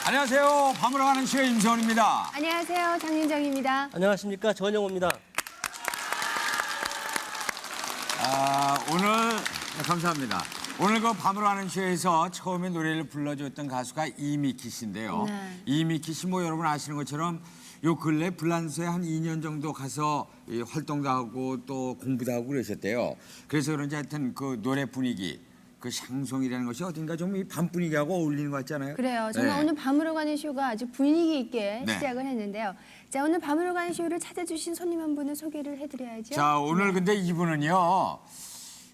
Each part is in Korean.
안녕하세요. 밤으로 가는 시의 임세원입니다. 안녕하세요. 장윤정입니다. 안녕하십니까, 전영호입니다. 오늘 감사합니다. 오늘 그 밤으로 가는 시에서 처음에 노래를 불러줬던 가수가 이미키 씨인데요. 네. 이미키 씨 뭐 여러분 아시는 것처럼 요 근래 불란서에 한 2년 정도 가서 이 활동도 하고 또 공부도 하고 그러셨대요. 그래서 그런지 하여튼 그 노래 분위기, 그 샹송이라는 것이 어딘가 좀 이 밤 분위기하고 어울리는 것 같잖아요. 그래요. 정말 네. 오늘 밤으로 가는 쇼가 아주 분위기 있게 네. 시작을 했는데요. 자, 오늘 밤으로 가는 쇼를 찾아주신 손님 한 분을 소개를 해드려야죠. 자, 오늘 근데 이분은요.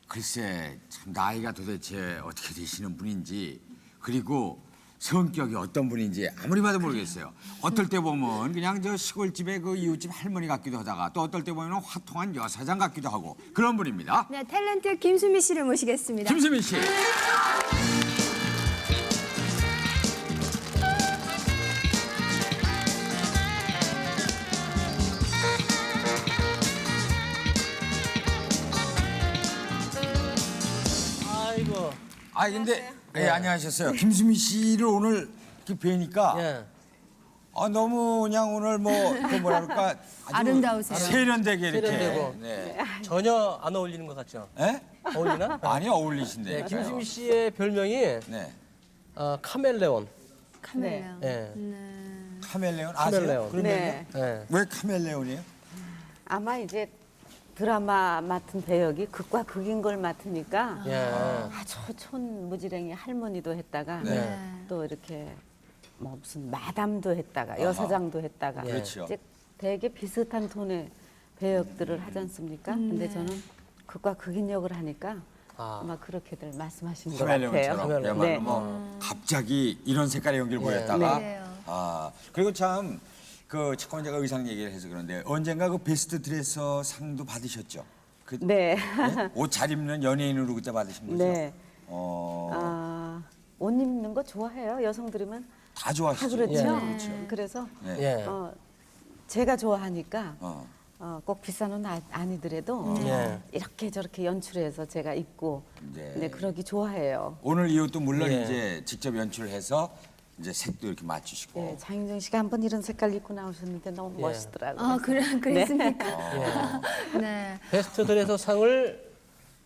글쎄 참 나이가 도대체 어떻게 되시는 분인지 그리고 성격이 어떤 분인지 아무리 봐도 모르겠어요. 어떨 때 보면 그냥 저 시골집에 그 이웃집 할머니 같기도 하다가 또 어떨 때 보면 화통한 여사장 같기도 하고 그런 분입니다. 네, 탤런트 김수미 씨를 모시겠습니다. 김수민 씨. 아이고. 아 근데 안녕하셨어요. 김수민 씨를 오늘 이렇게 뵈니까 예. 너무 그냥 오늘 그 뭐라 그럴까 아주 아름다우세요. 세련되게 이렇게. 세련되고. 네. 전혀 안 어울리는 것 같죠? 예? 어울리나? 많이 어울리신데. 네, 김수미 씨의 별명이 네. 카멜레온. 카메라. 예. 카멜레온 아세요? 카멜레온. 그런 네. 예. 왜 카멜레온이에요? 아마 이제 드라마 맡은 배역이 극과 극인 걸 맡으니까 예. 아주 촌무지랭이 할머니도 했다가 네. 또 이렇게 뭐 무슨 마담도 했다가 여사장도 했다가 예. 그렇죠. 이제 되게 비슷한 톤의 배역들을 하지 않습니까? 근데 저는 극과 극인 역을 하니까 아마 그렇게들 말씀하신 것 같아요. 카멜레온처럼 그야말로 네. 뭐 갑자기 이런 색깔의 연기를 보였다가 네. 그리고 참 그 잠깐 제가 의상 얘기를 해서 그런데 언젠가 그 베스트 드레서 상도 받으셨죠? 그, 네. 옷 잘 입는 연예인으로 그때 받으신 거죠? 네. 어, 옷 입는 거 좋아해요. 여성들이면 다 다 좋아하시죠? 그렇죠. 예. 그렇죠. 그래서 네. 예. 제가 좋아하니까 어. 꼭 비싼 옷 아니더라도 예. 이렇게 저렇게 연출해서 제가 입고 네. 네, 그러기 좋아해요. 오늘 이 옷도 물론 예. 이제 직접 연출해서 이제 색도 이렇게 맞추시고 네, 장윤정 씨가 한번 이런 색깔 입고 나오셨는데 너무 예. 멋있더라고요. 아, 그랬습니까? 네. 베스트 드레서 상을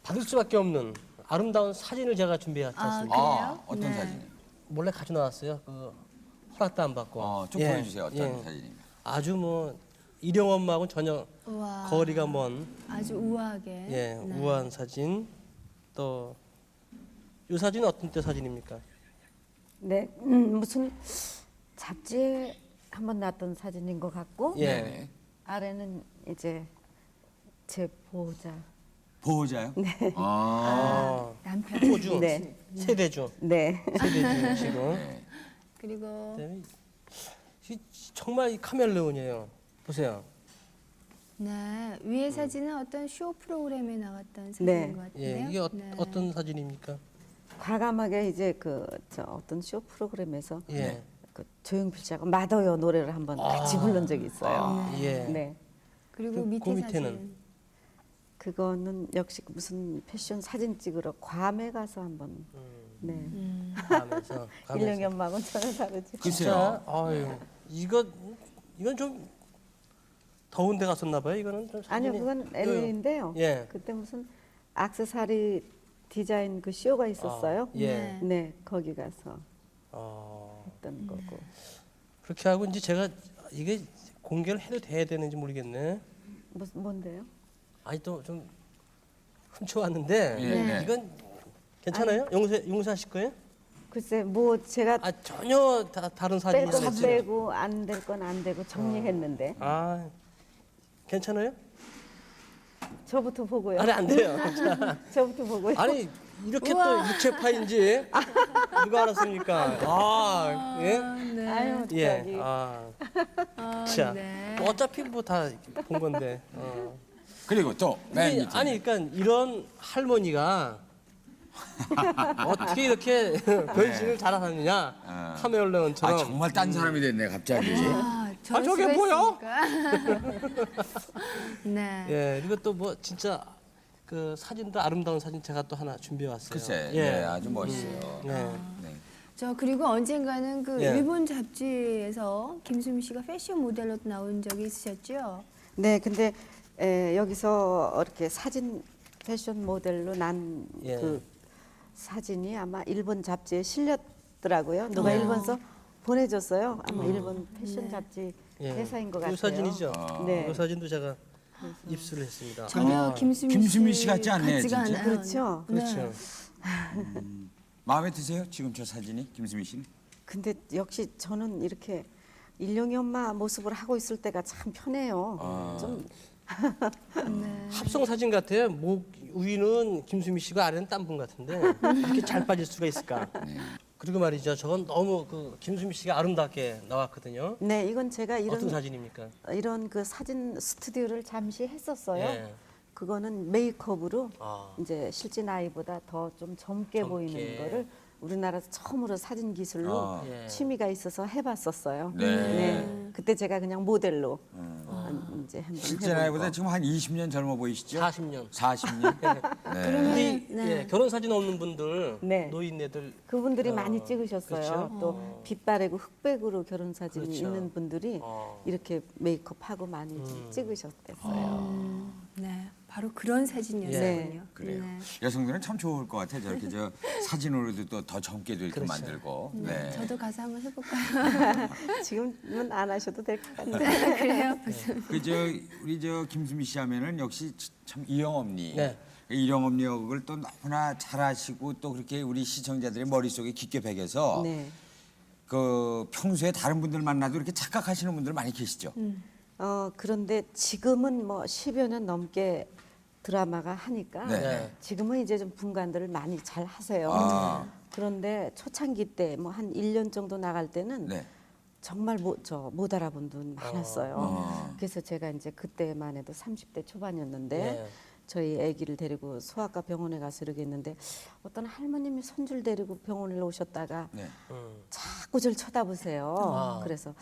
받을 수밖에 없는 아름다운 사진을 제가 준비했지 않습니까? 그래요? 어떤 네. 사진이요? 몰래 가져 나왔어요. 허락도 안 받고. 좀 예. 보여주세요. 어떤 예. 사진입니까? 아주 뭐 일용 엄마하고는 전혀 우와. 거리가 먼 아주 우아하게. 예, 네. 우아한 사진. 또 이 사진은 어떤 때 사진입니까? 네, 무슨 잡지에 한번 났던 사진인 것 같고 예. 네네. 아래는 이제 제 보호자. 보호자요? 네. 남편. 호주, 네. 세대주, 네. 세대주 지금. 네. 그리고 그다음에 정말 이 카멜레온이에요. 보세요. 네, 위의 사진은 어떤 쇼 프로그램에 나왔던 사진인 네. 것 같은데요. 예, 이게 네. 어떤 사진입니까? 과감하게 이제 어떤 쇼 프로그램에서 예, 그 조용필 씨하고 마더요 노래를 한번 같이 부른 적이 있어요. 예. 네. 그리고 그 밑에 밑에는? 사진. 그거는 역시 무슨 패션 사진 찍으러 괌에 가서 한번 네. 감에서 일령이 엄마하고는 전혀 다르죠. 글쎄요. 진짜, 아유, 이건 좀 더운데 갔었나 봐요. 이거는 좀 아니요, 사진이- 그건 LA인데요. 예. 그때 무슨 액세서리 디자인 그 쇼가 있었어요. 예. 네, 거기 가서 어, 했던 거고. 그렇게 하고 이제 제가 이게 공개를 해도 돼야 되는지 모르겠네. 무슨 뭔데요? 아니 또 좀 훔쳐왔는데 예. 이건 괜찮아요? 용서하실 거예요? 글쎄, 뭐 제가 아 전혀 다른 뺄 건 사진이었지. 빼고 안 될 건 안 되고 정리했는데 아 괜찮아요? 저부터 보고요. 아니 안 돼요. 저부터 보고요. 아니 이렇게 또 육체파인지 누가 알았습니까? 아 예? 네. 아유, 예. 저기. 자, 네. 뭐 어차피 뭐 다 본 건데. 그리고 또 맨 밑에. 아니, 그러니까 이런 할머니가 어떻게 이렇게 변신을 잘하느냐? 카멜레온처럼. 정말 딴 사람이 됐네 갑자기. 저럴 저게 수가 뭐야? 있습니까? 네. 예, 그리고 또 뭐 진짜 그 사진도 아름다운 사진 제가 또 하나 준비해 왔어요. 글쎄, 예, 네, 아주 멋있어요. 네. 네. 저 그리고 언젠가는 그 예. 일본 잡지에서 김수미 씨가 패션 모델로 나온 적이 있으셨죠? 네, 근데 여기서 이렇게 사진 패션 모델로 난 예. 그 사진이 아마 일본 잡지에 실렸더라고요. 누가 일본서 보내줬어요. 아마 일본 패션 잡지 회사인 것 같아요. 이 사진이죠. 네. 이 사진도 제가 입수를 했습니다. 전혀 김수미, 김수미 씨 같지 않네요, 같지가 진짜. 않아요. 그렇죠. 그렇죠. 마음에 드세요? 지금 저 사진이 김수미 씨는? 근데 역시 저는 이렇게 일용이 엄마 모습을 하고 있을 때가 참 편해요. 좀 합성 사진 같아요. 목 위는 김수미 씨고 아래는 딴 분 같은데 이렇게 잘 빠질 수가 있을까? 그리고 말이죠. 저건 너무 그 김수미 씨가 아름답게 나왔거든요. 네, 이건 제가 어떤 사진입니까? 이런 그 사진 스튜디오를 잠시 했었어요. 예. 그거는 메이크업으로 아. 이제 실제 나이보다 더 좀 젊게 보이는 거를 우리나라에서 처음으로 사진 기술로 예. 취미가 있어서 해봤었어요. 네. 그때 제가 그냥 모델로 이제 한번 실제 해본 나이보다 거. 지금 한 20년 젊어 보이시죠? 40년. 40년? 네. 우리 네. 예, 결혼 사진 없는 분들, 네. 노인네들 그분들이 많이 찍으셨어요. 그렇죠? 또 빛바래고 흑백으로 결혼 사진이 그렇죠. 있는 분들이 이렇게 메이크업하고 많이 찍으셨댔어요. 네, 바로 그런 사진이었군요. 그래요. 네. 여성들은 참 좋을 것 같아요. 저렇게 저 사진으로도 또 더 젊게도 이렇게 그렇죠. 만들고. 네. 네. 저도 가서 한번 해볼까요? 지금은 안 하셔도 될 것 같아요. 그래요? 그저 우리 저 김수미 씨 하면은 역시 참 일용엄니. 네. 일용엄니 역을 또 너무나 잘하시고 또 그렇게 우리 시청자들의 머릿속에 깊게 배겨서 네. 그 평소에 다른 분들 만나도 이렇게 착각하시는 분들 많이 계시죠. 그런데 지금은 뭐 10여 년 넘게 드라마가 하니까 네. 지금은 이제 좀 분간들을 많이 잘 하세요. 아. 그런데 초창기 때 뭐 한 1년 정도 나갈 때는 네. 정말 못 알아본 분 많았어요. 그래서 제가 이제 그때만 해도 30대 초반이었는데 네. 저희 아기를 데리고 소아과 병원에 가서 이렇게 했는데 어떤 할머님이 손주를 데리고 병원에 오셨다가 네. 자꾸 저를 쳐다보세요. 아. 그래서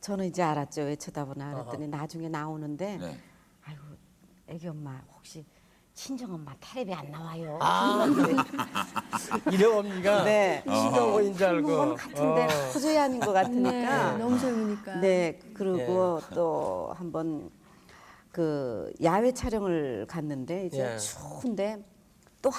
저는 이제 알았죠. 왜 쳐다보나 그랬더니 나중에 나오는데 네. 아이고 애기 엄마 혹시 친정 엄마 텔레비 안 나와요. 일용 엄니가 네. 시동호인 줄 알고. 건 같은데 도저히 아닌 것 같으니까. 네, 너무 젊으니까. 네. 그리고 또 한번 그 야외 촬영을 갔는데 이제 예. 추운데 또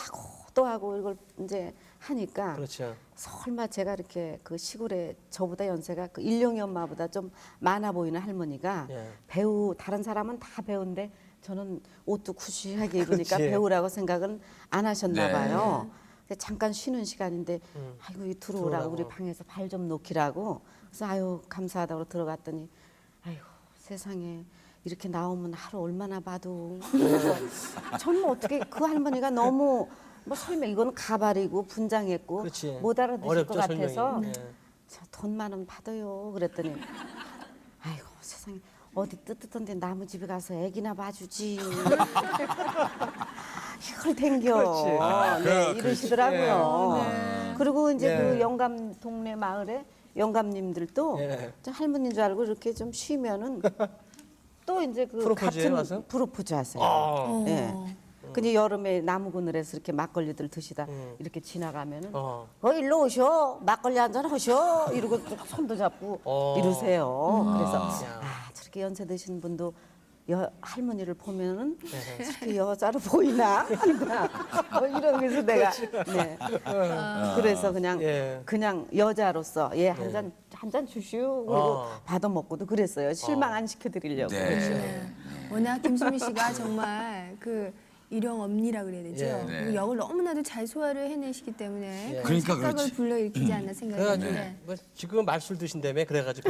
하고 이걸 이제 하니까 그렇죠. 설마 제가 이렇게 그 시골에 저보다 연세가 그 일용이 엄마보다 좀 많아 보이는 할머니가 예. 배우 다른 사람은 다 배우인데 저는 옷도 구시하게 입으니까 그렇지. 배우라고 생각은 안 하셨나 네. 봐요. 근데 잠깐 쉬는 시간인데 아이고 이 들어오라고 들어오라고. 우리 방에서 발 좀 놓기라고 그래서 아유 감사하다고 들어갔더니 아이고 세상에 이렇게 나오면 하루 얼마나 봐도 그래서 저는 어떻게 그 할머니가 너무 뭐 설명 이거는 가발이고 분장했고 그렇지. 못 알아듣을 어렵죠, 것 같아서 설명이. 예. 저 돈만 원 받아요 그랬더니 아이고 세상에 어디 뜨뜻한데 나무 집에 가서 애기나 봐주지 이걸 댕겨 그렇지. 네, 이러시더라고요. 예. 그리고 이제 예. 그 영감 동네 마을에 영감님들도 예. 저 할머니인 줄 알고 이렇게 좀 쉬면은 또 이제 그 프로포즈에 같은 와서? 프로포즈 하세요. 아. 예. 근데 여름에 나무 그늘에서 이렇게 막걸리들 드시다 이렇게 지나가면은 어. 일로 오셔 막걸리 한잔 하셔 이러고 또 손도 잡고 이러세요. 그래서 저렇게 연세 드신 분도 할머니를 보면은 저렇게 여자로 보이나 한다. 이런 그래서 내가 네. 그래서 그냥 예. 그냥 여자로서 한 잔 주시오 그리고 받아 먹고도 그랬어요. 실망 안 시켜드리려고. 네. 워낙 김수미 씨가 정말 그 일용 엄니라 그래야 되죠. 예. 네. 그 역을 너무나도 잘 소화를 해내시기 때문에 예. 그런 그러니까 착각을 그렇지. 불러일으키지 않나 생각이 그래가지고 드는데 뭐 지금은 말술 드신다며 그래가지고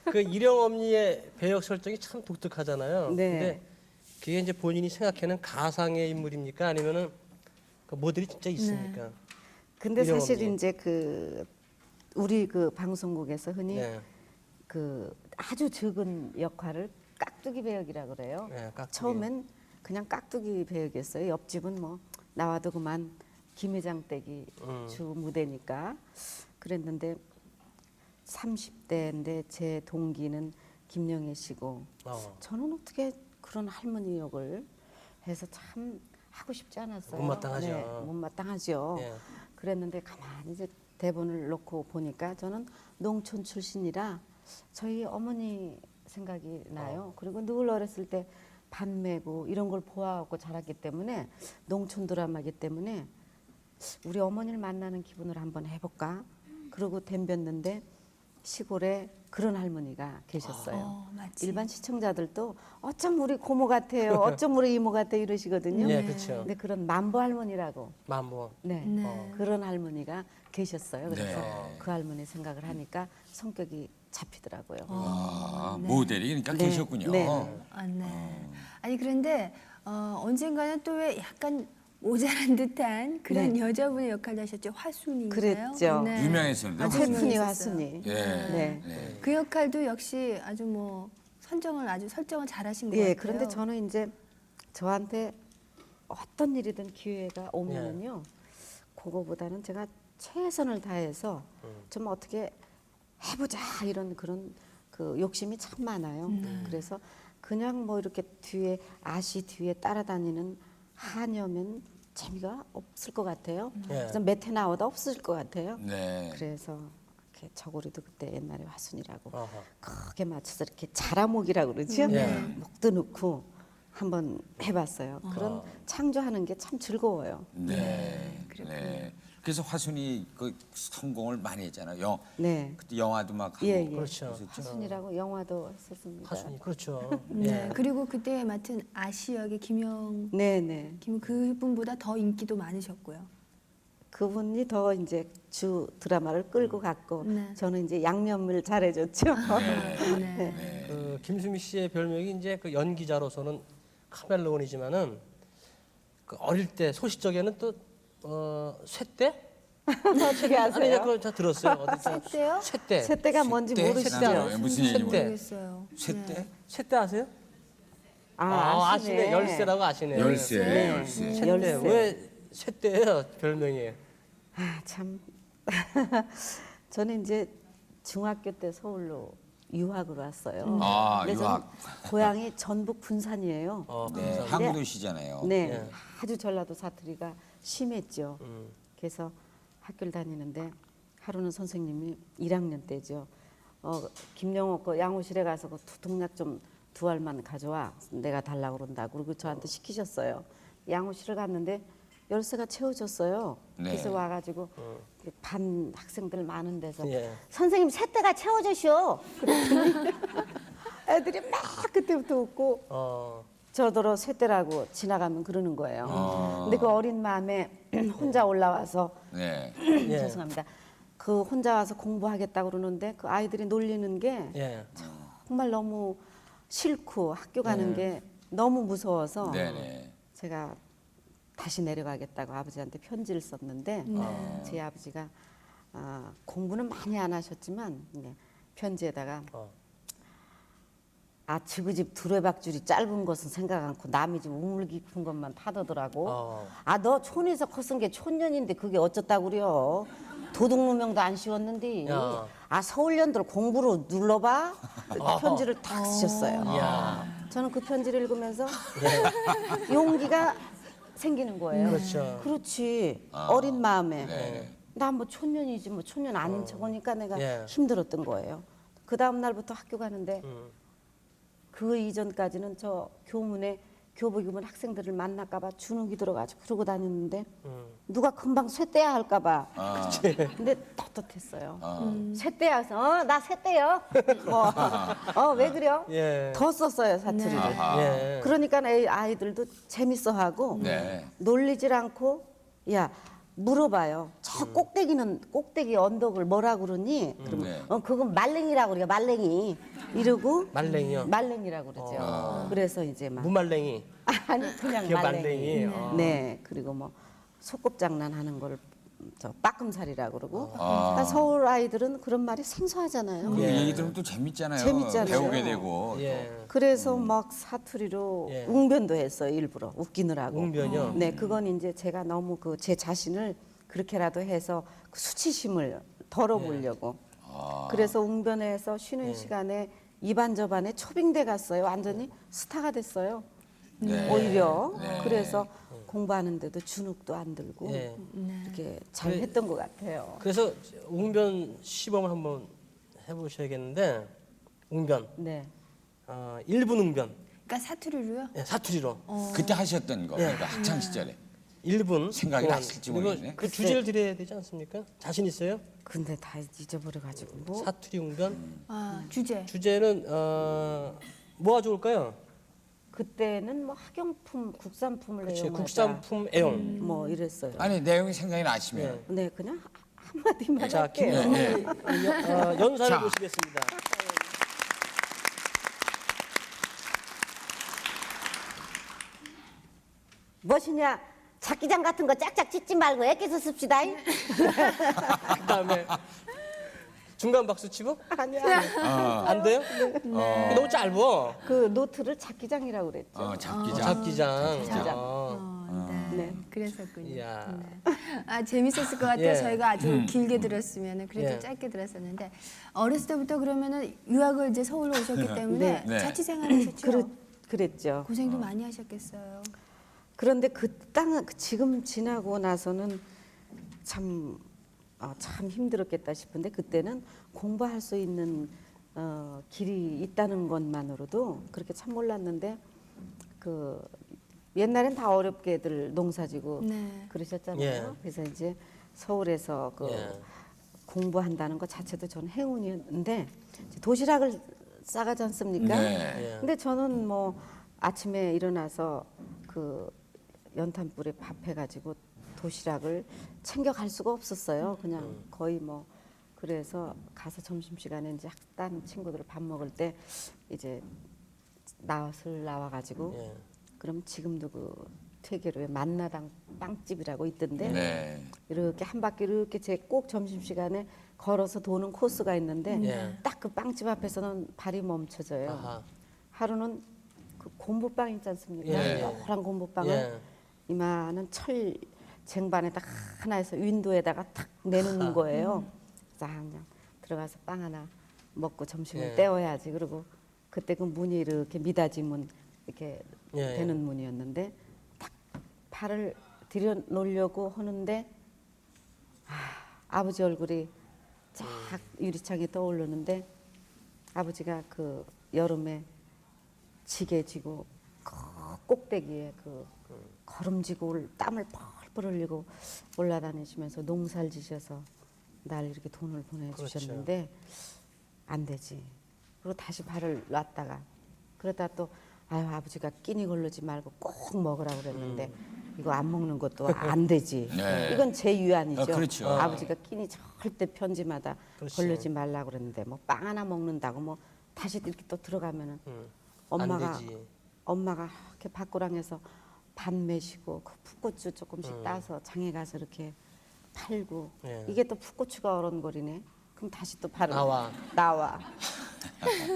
그 일용 엄니의 배역 설정이 참 독특하잖아요. 네. 근데 그게 이제 본인이 생각하는 가상의 인물입니까 아니면은 그 모델이 진짜 있습니까? 근데 일용 사실 엄니. 이제 그 우리 그 방송국에서 흔히 네. 그 아주 적은 역할을 깍두기 배역이라고 그래요. 네, 깍두기. 처음엔 그냥 깍두기 배역이었어요. 옆집은 뭐 나와도 그만 김회장 댁이 주 무대니까 그랬는데 30대인데 제 동기는 김영애 씨고 저는 어떻게 그런 할머니 역을 해서 참 하고 싶지 않았어요. 못마땅하죠. 네, 못마땅하죠. 예. 그랬는데 가만히 이제 대본을 놓고 보니까 저는 농촌 출신이라 저희 어머니 생각이 나요. 그리고 늘 어렸을 때 밭 메고 이런 걸 보아하고 자랐기 때문에 농촌 드라마기 때문에 우리 어머니를 만나는 기분을 한번 해볼까? 그러고 덤볐는데 시골에 그런 할머니가 계셨어요. 맞지. 일반 시청자들도 어쩜 우리 고모 같아요, 어쩜 우리 이모 같아요 이러시거든요. 예, 그렇죠. 근데 그런 만보 할머니라고 만보. 네, 네. 그런 할머니가 계셨어요. 그래서 네. 그 할머니 생각을 하니까 성격이 잡히더라고요. 아, 모델이 그러니까 네. 계셨군요. 네. 아, 네. 아니 그런데 언젠가는 또 왜 약간 모자란 듯한 그런 네. 여자분의 역할을 하셨죠. 화순인가요? 그랬죠. 유명했었는데 아주 화순이. 채푼이 유명했었어요. 화순이. 예. 네. 네. 그 역할도 역시 아주 뭐 설정을 잘하신 것 예, 같아요. 그런데 저는 이제 저한테 어떤 일이든 기회가 오면은요, 그거보다는 제가 최선을 다해서 좀 어떻게 해보자 이런 그런 그 욕심이 참 많아요. 그래서 그냥 뭐 이렇게 뒤에 뒤에 따라다니는 하녀면 재미가 없을 것 같아요. 그래서 몇 해 나오다 없을 것 같아요. 네. 그래서 이렇게 저고리도 그때 옛날에 화순이라고 어허. 크게 맞춰서 이렇게 자라목이라고 그러죠. 예. 목도 넣고 한번 해봤어요. 그런 창조하는 게 참 즐거워요. 네. 네. 그래서 화순이 그 성공을 많이 했잖아요. 네. 그때 영화도 막 하고. 예, 예. 그렇죠. 화순이라고 영화도 했었습니다. 화순이 그렇죠. 네. 예. 그리고 그때 맡은 아시 역의 네네. 그분보다 더 인기도 많으셨고요. 그분이 더 이제 주 드라마를 끌고 갔고 네. 저는 이제 양념을 잘해줬죠. 네. 그 김수미 씨의 별명이 이제 그 연기자로서는 카멜레온이지만은 그 어릴 때 소시적에는 또 쇠떼? 어떻게 아니, 아세요? 그거 다 들었어요. 어디서? 쇠떼요? 쇠떼. 새때가 뭔지 쇠때? 모르시죠? 쇠때. 무슨 얘기인지 쇠떼. 모르겠어요. 쇠때? 쇠떼 아세요? 아시네. 열쇠라고 아시네. 열쇠. 네. 열쇠. 쇠떼. 열쇠. 왜 쇠떼예요? 별명이. 아, 참. 저는 이제 중학교 때 서울로 유학을 왔어요. 아, 근데 저는 유학. 고향이 전북 군산이에요. 네. 항구도시잖아요. 네, 아주 전라도 사투리가 심했죠. 그래서 학교를 다니는데 하루는 선생님이 1학년 때죠. 김영호 거 양호실에 가서 그 두통약 좀 2알만 가져와. 내가 달라고 그런다고. 그리고 저한테 시키셨어요. 양호실을 갔는데 열쇠가 채워졌어요. 네. 그래서 와가지고 반 학생들 많은 데서 예. 선생님 새때가 채워주시오. 그랬더니 애들이 막 그때부터 웃고 저더러 쇠대라고 지나가면 그러는 거예요. 근데 그 어린 마음에 혼자 올라와서 네. 예. 죄송합니다. 그 혼자 와서 공부하겠다고 그러는데 그 아이들이 놀리는 게 예. 정말 너무 싫고 학교 가는 게 너무 무서워서 네네. 제가 다시 내려가겠다고 아버지한테 편지를 썼는데 제 아버지가 공부는 많이 안 하셨지만 편지에다가 지그집 두레박줄이 짧은 것은 생각 않고 남의 집 우물 깊은 것만 파더더라고. 너 촌에서 컸은 게 촌년인데 그게 어쩌다고 그래요. 도둑누명도 안 씌웠는데. 야. 서울년들 공부로 눌러봐. 편지를 딱 쓰셨어요. 이야. 저는 그 편지를 읽으면서 용기가 생기는 거예요. 그렇죠. 그렇지. 어린 마음에. 네. 난 뭐 촌년이지 뭐 촌년 아닌 척하니까 내가 예. 힘들었던 거예요. 그 다음 날부터 학교 가는데 그 이전까지는 저 교문에 교복 입은 학생들을 만날까봐 주눅이 들어가지고 그러고 다녔는데 누가 금방 쇠떼야 할까봐. 근데 떳떳했어요. 쇠떼야 해서 나 쇠떼요. 왜 그래요? 예. 더 썼어요 사투리를. 예. 그러니까 아이들도 재밌어하고 네. 놀리질 않고 야 물어봐요. 저 꼭대기 언덕을 뭐라 그러니? 그러면 네. 그건 말랭이라고 그래요. 말랭이 이러고 말랭이요? 말랭이라고 그러죠. 그래서 이제 막 무말랭이. 아니 그냥 그게 말랭이. 말랭이. 네 그리고 뭐 소꿉장난 하는 걸 저 빠끔살이라고 그러고. 그러니까 서울 아이들은 그런 말이 생소하잖아요. 그 얘기 들으면 또 재밌잖아요. 재밌잖아요. 배우게 되고. 예. 그래서 막 사투리로 예. 웅변도 했어요 일부러 웃기느라고. 웅변이요? 네, 그건 이제 제가 너무 그 제 자신을 그렇게라도 해서 그 수치심을 덜어보려고. 그래서 웅변에서 쉬는 시간에 이반 저반에 초빙대 갔어요. 완전히 스타가 됐어요. 오히려 네. 그래서 공부하는데도 주눅도 안 들고 예. 이렇게 잘 했던 것 같아요. 그래서 웅변 시범을 한번 해보셔야겠는데 웅변 네. 1분 웅변 그러니까 사투리로요? 예, 사투리로 그때 하셨던 거, 예. 그러니까 학창 시절에. 1분 생각이 동안. 나실지 그리고 모르겠네. 그 주제를 드려야 되지 않습니까? 자신 있어요? 근데 다 잊어버려가지고 뭐 사투리 웅변 아, 주제. 주제는 뭐가 좋을까요? 그때는 뭐 학용품, 국산품을 그렇지 애용하자 국산품 애용. 뭐 이랬어요. 아니 내용이 생각이 나시면 네, 그냥 한마디만 자 할게요. 김수미 연사를 자. 보시겠습니다. 무엇이냐? 잡기장 같은 거 짝짝 찢지 말고 애껴서 씁시다. 그다음에 중간 박수 치고 아니야. 안 돼요? 너무 짧어. 그 노트를 잡기장이라고 그랬죠. 잡기자. 잡기장. 잡기장. 네. 네. 그랬었군요. 이야. 아, 재밌었을 것 같아요. 예. 저희가 아주 길게 들었으면은 그래도 예. 짧게 들었었는데 어렸을 때부터 그러면은 유학을 이제 서울로 오셨기 때문에 네. 자취 생활하셨죠. 그랬죠. 고생도 많이 하셨겠어요. 그런데 그 땅은 지금 지나고 나서는 참 힘들었겠다 싶은데 그때는 공부할 수 있는 길이 있다는 것만으로도 그렇게 참 몰랐는데 그 옛날엔 다 어렵게들 농사지고 네. 그러셨잖아요. 예. 그래서 이제 서울에서 그 예. 공부한다는 것 자체도 저는 행운이었는데 이제 도시락을 싸가지 않습니까? 네. 예. 근데 저는 뭐 아침에 일어나서 그 연탄불에 밥 해가지고 도시락을 챙겨 갈 수가 없었어요. 그냥 거의 뭐 그래서 가서 점심 시간에 이제 학단 친구들 밥 먹을 때 이제 나와가지고 예. 그럼 지금도 그 퇴계로에 만나당 빵집이라고 있던데 네. 이렇게 한 바퀴 이렇게 제 꼭 점심 시간에 걸어서 도는 코스가 있는데 예. 딱 그 빵집 앞에서는 발이 멈춰져요. 아하. 하루는 그 곰보빵 있지 않습니까? 예. 노란 곰보빵을 예. 이만한 철 쟁반에다 하나에서 윈도에다가 탁 내놓는 거예요. 그래서 그냥 들어가서 빵 하나 먹고 점심을 예. 때워야지. 그리고 그때 그 문이 이렇게 미닫이 문 이렇게 예. 되는 문이었는데 딱 팔을 들여 놓으려고 하는데 아버지 얼굴이 쫙 유리창에 떠오르는데 아버지가 그 여름에 지게 지고 그 꼭대기에 그 걸음지고 땀을 펄펄 흘리고 올라다니시면서 농사를 지셔서 날 이렇게 돈을 보내주셨는데 안 되지. 그리고 다시 발을 놨다가 그러다 또 아유 아버지가 끼니 걸르지 말고 꼭 먹으라고 그랬는데 이거 안 먹는 것도 안 되지. 네. 이건 제 유안이죠. 그렇죠. 아버지가 끼니 절대 편지마다 그렇지. 걸르지 말라고 그랬는데 뭐 빵 하나 먹는다고 뭐 다시 이렇게 또 들어가면은 안 엄마가 되지. 이렇게 밖구랑에서 반 매시고 그 풋고추 조금씩 따서 장에 가서 이렇게 팔고 예. 이게 또 풋고추가 어른거리네. 그럼 다시 또 바로 나와.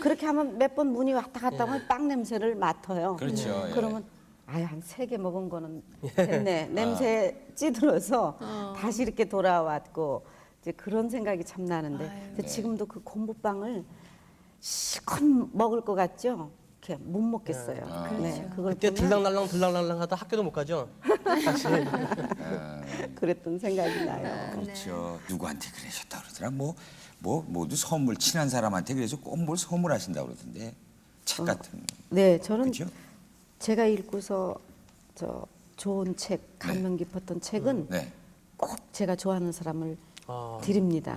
그렇게 하면 몇 번 문이 왔다 갔다 하면 빵 냄새를 맡아요. 그렇죠. 예. 그러면 아유 한 3개 먹은 거는 됐네. 냄새 찌들어서 다시 이렇게 돌아왔고 이제 그런 생각이 참 나는데 근데 지금도 그 곰보빵을 실컷 먹을 것 같죠? 이렇게 못 먹겠어요. 네, 그걸 그때 보면 들랑날랑 하다 학교도 못 가죠. 사실. 그랬던 생각이 나요. 그렇죠. 누구한테 그러셨다 그러더라. 뭐 모두 선물 친한 사람한테 그래서 꼭 뭘 선물하신다 그러던데 책 같은. 네, 저는 그렇죠? 제가 읽고서 저 좋은 책, 감명 깊었던 책은 네. 꼭 제가 좋아하는 사람을 아. 드립니다.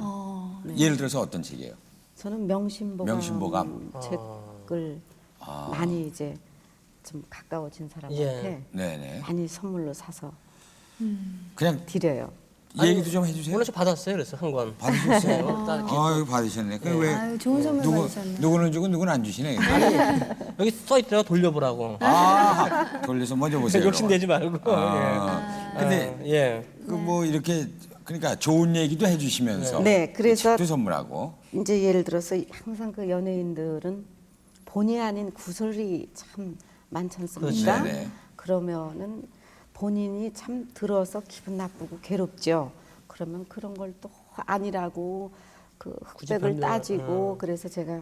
예를 들어서 어떤 책이에요? 저는 명심보감, 명심보감. 책을 많이 이제 좀 가까워진 사람한테 네네. 많이 선물로 사서 그냥 드려요. 얘기도 좀 해주세요. 오늘 저 받았어요. 그래서 한 권. 받으셨어요? 딱 이렇게. 아유 받으셨네. 그 왜 아유, 좋은 선물 받으셨네. 누구는 주고 누구는 안 주시네. 여기 써 있더라고 돌려보라고. 아 돌려서 먼저 보세요. 욕심내지 말고. 근데 예. 그 뭐 이렇게 그러니까 좋은 얘기도 해주시면서 네, 그래서 책도 선물하고. 이제 예를 들어서 항상 그 연예인들은 본의 아닌 구설이 참 많지 않습니까? 그렇죠. 네네. 그러면은 본인이 참 들어서 기분 나쁘고 괴롭죠. 그러면 그런 걸 또 아니라고 그 굳이 흑백을 변명- 따지고 그래서 제가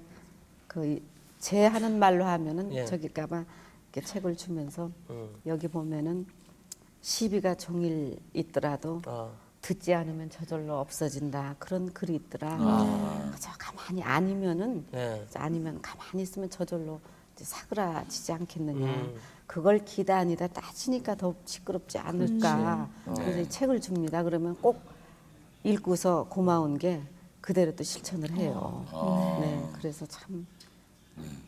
그 제 하는 말로 하면은 예. 저길까봐 이렇게 책을 주면서 여기 보면은 시비가 종일 있더라도 듣지 않으면 저절로 없어진다 그런 글이 있더라. 그저 가만히 아니면은 네. 아니면 가만히 있으면 저절로 이제 사그라지지 않겠느냐. 그걸 기다 아니다 따지니까 더 시끄럽지 않을까. 그래서 이 책을 줍니다. 그러면 꼭 읽고서 고마운 게 그대로 또 실천을 해요. 네, 그래서 참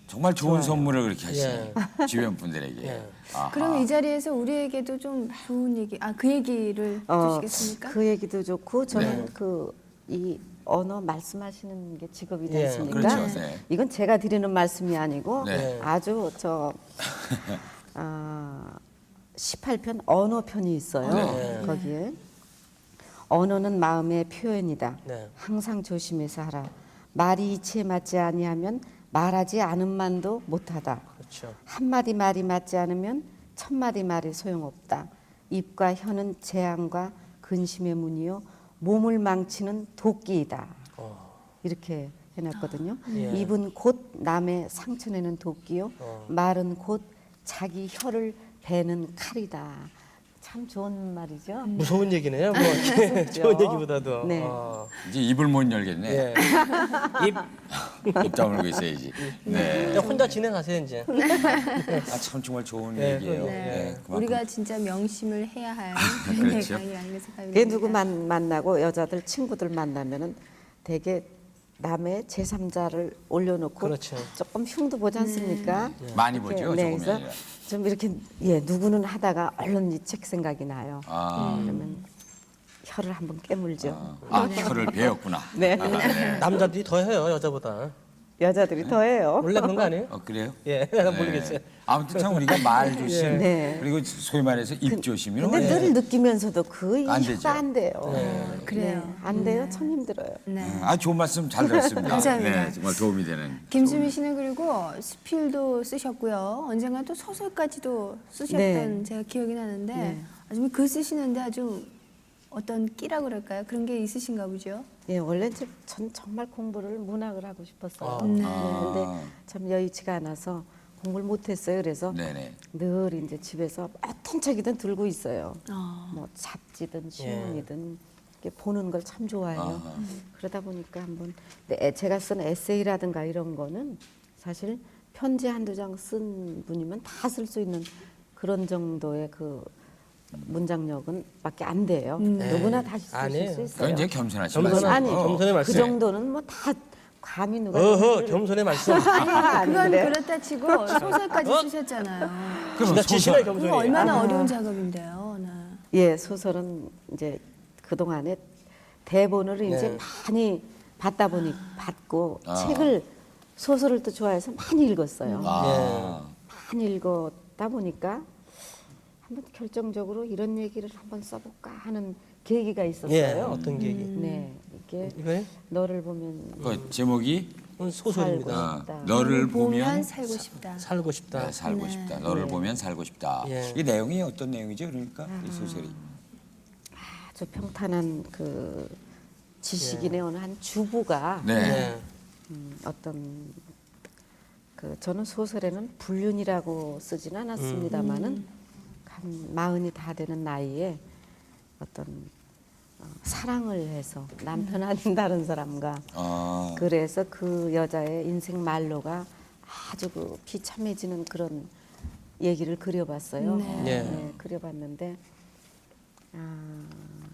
정말 좋은 선물을 그렇게 하시네. 예. 주변 분들에게. 예. 아하. 그럼 이 자리에서 우리에게도 좀 좋은 얘기, 그 얘기를 해주시겠습니까? 그 얘기도 좋고 저는 네. 그 이 언어 말씀하시는 게 직업이지 예, 않습니까? 그렇죠. 네. 이건 제가 드리는 말씀이 아니고 네. 아주 18편 언어편이 있어요. 네. 거기에 언어는 마음의 표현이다. 네. 항상 조심해서 하라. 말이 이치에 맞지 아니하면 말하지 않음만도 못하다. 그렇죠. 한마디 말이 맞지 않으면 천마디 말이 소용없다. 입과 혀는 재앙과 근심의 문이요 몸을 망치는 도끼이다. 이렇게 해놨거든요. 예. 입은 곧 남의 상처내는 도끼요 말은 곧 자기 혀를 베는 칼이다. 참 좋은 말이죠. 무서운 얘기네요. 뭐 좋은 얘기보다도. 네. 이제 입을 못 열겠네. 예. 입 다물고 있어야지. 네. 그냥 혼자 진행하세요 이제. 참 정말 좋은 네, 얘기예요. 네. 네, 그만큼. 우리가 진짜 명심을 해야 할 그렇죠. 강의라는 생각이 그게 듭니다. 누구 만나고 여자들 친구들 만나면은 되게 남의 제3자를 올려놓고 그렇죠. 조금 흉도 보지 않습니까? 많이 이렇게, 보죠. 네, 조금이 그래서 아니라. 좀 이렇게 누구는 하다가 얼른 이 책 생각이 나요. 그러면 혀를 한번 깨물죠. 혀를 베었구나. 네. 남자들이 더 해요 여자보다. 여자들이 더해요. 원래 그런 거 아니에요? 그래요? 예, 난 모르겠어요. 아무튼 참 우리가 말 조심 네. 그리고 소위 말해서 입 조심 이런 근데 거. 늘 느끼면서도 그 안 혀가 되죠. 안 돼요. 그래요. 네, 안 돼요. 참 힘들어요. 네. 좋은 말씀 잘 들었습니다. 감사합니다. 네, 정말 도움이 되는. 김수미 씨는 그리고 스필도 쓰셨고요. 언젠가 또 소설까지도 쓰셨던 네. 제가 기억이 나는데 네. 아주 글 쓰시는데 아주 어떤 끼라고 그럴까요? 그런 게 있으신가 보죠? 예, 원래 전 정말 공부를 문학을 하고 싶었어요. 네. 근데 참 여의치가 않아서 공부를 못했어요. 그래서 네네. 늘 이제 집에서 어떤 책이든 들고 있어요. 어. 뭐 잡지든 신문이든 이렇게 보는 걸 참 좋아해요. 그러다 보니까 한번 근데 제가 쓴 에세이라든가 이런 거는 사실 편지 한두 장 쓴 분이면 다 쓸 수 있는 그런 정도의 그 문장력은 밖에 안 돼요. 누구나 다시 쓰실 아니에요. 수 그건 있어요. 이제 겸손하신 겸손한- 말씀. 아니, 겸손의 말씀. 그 정도는 뭐 다 감히 누가 어허 그걸- 겸손의 말씀. 그건 그래. 그렇다 치고 소설까지 쓰셨잖아요. 지나치시네 그거 겸손이. 얼마나 어려운 작업인데요. 네. 예, 소설은 이제 그 동안에 대본을 이제 많이 받고 책을 소설을 또 좋아해서 많이 읽었어요. 많이 읽었다 보니까 한번 결정적으로 이런 얘기를 한번 써볼까 하는 계기가 예, 있었어요. 어떤 계기? 네, 이게 이거요? 너를 보면 그 제목이 소설입니다. 살고 너를 보면 살고 싶다. 살고 싶다. 네, 살고 싶다. 너를 보면 살고 싶다. 예. 이 내용이 어떤 내용이죠? 그러니까 이 소설이. 아주 평탄한 그 지식인의 어느 한 주부가 네. 예. 어떤 그 저는 소설에는 불륜이라고 쓰진 않았습니다만은 한 40이 다 되는 나이에 어떤 사랑을 해서 남편 아닌 다른 사람과 그래서 그 여자의 인생 말로가 아주 그 비참해지는 그런 얘기를 그려봤어요. 네. 그려봤는데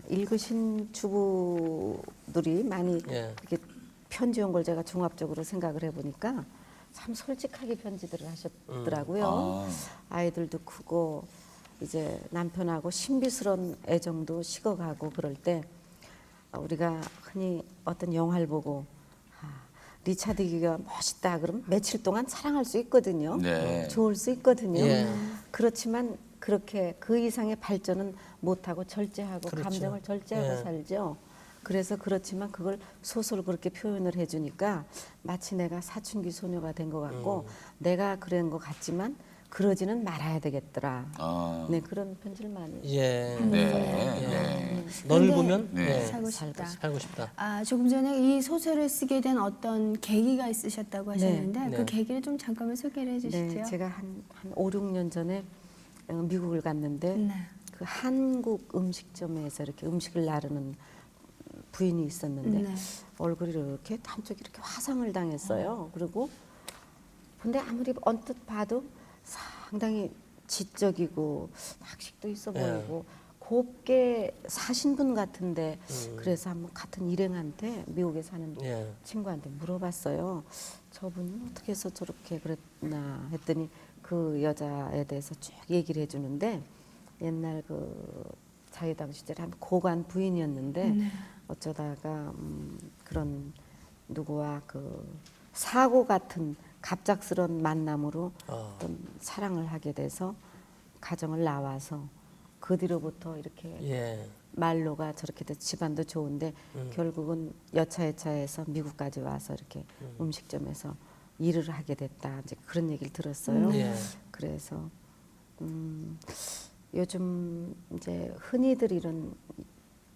읽으신 주부들이 많이 예. 이렇게 편지 온 걸 제가 종합적으로 생각을 해보니까 참 솔직하게 편지들을 하셨더라고요. 아이들도 크고 이제 남편하고 신비스러운 애정도 식어가고 그럴 때 우리가 흔히 어떤 영화를 보고 리차드 기가 멋있다 그러면 며칠 동안 사랑할 수 있거든요. 네. 좋을 수 있거든요. 예. 그렇지만 그렇게 그 이상의 발전은 못하고 절제하고 그렇죠. 감정을 절제하고 예. 살죠. 그래서 그렇지만 그걸 소설로 그렇게 표현을 해주니까 마치 내가 사춘기 소녀가 된 것 같고 내가 그런 것 같지만 그러지는 말아야 되겠더라. 아. 네, 그런 편지를 많이. 예. 네. 너를 근데 보면 네. 살고 싶다. 살고 싶다. 아, 조금 전에 이 소설을 쓰게 된 어떤 계기가 있으셨다고 하셨는데 네. 그 계기를 좀 잠깐만 소개를 해주시죠. 네, 제가 한 5, 6년 전에 미국을 갔는데 네. 그 한국 음식점에서 이렇게 음식을 나르는 부인이 있었는데 네. 얼굴이 이렇게 한쪽이 이렇게 화상을 당했어요. 그리고 근데 아무리 언뜻 봐도 상당히 지적이고 학식도 있어 보이고 곱게 사신 분 같은데 그래서 한번 같은 일행한테 미국에 사는 예. 친구한테 물어봤어요. 저분은 어떻게 해서 저렇게 그랬나 했더니 그 여자에 대해서 쭉 얘기를 해주는데 옛날 그 자유당 시절에 한 고관 부인이었는데 어쩌다가 그런 누구와 그 사고 같은 갑작스런 만남으로 어떤 사랑을 하게 돼서 가정을 나와서 그 뒤로부터 이렇게 예. 말로가 저렇게 돼서 집안도 좋은데 결국은 여차여차해서 미국까지 와서 이렇게 음식점에서 일을 하게 됐다. 이제 그런 얘기를 들었어요. 예. 그래서 요즘 이제 흔히들 이런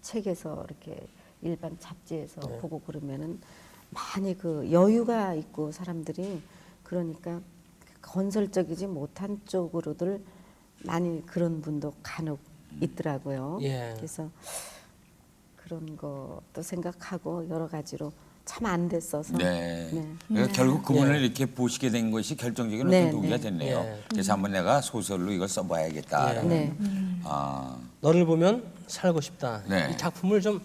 책에서 이렇게 일반 잡지에서 보고 그러면은 많이 그 여유가 있고 사람들이 그러니까 건설적이지 못한 쪽으로들 많이 그런 분도 간혹 있더라고요. 예. 그래서 그런 것도 생각하고 여러 가지로 참 안 됐어서 네. 네. 그래서 결국 그분을 이렇게 보시게 된 것이 결정적인 네, 어떤 동기가 네. 됐네요. 예. 그래서 한번 내가 소설로 이걸 써봐야겠다라는. 네. 아, 너를 보면 살고 싶다. 네. 이 작품을 좀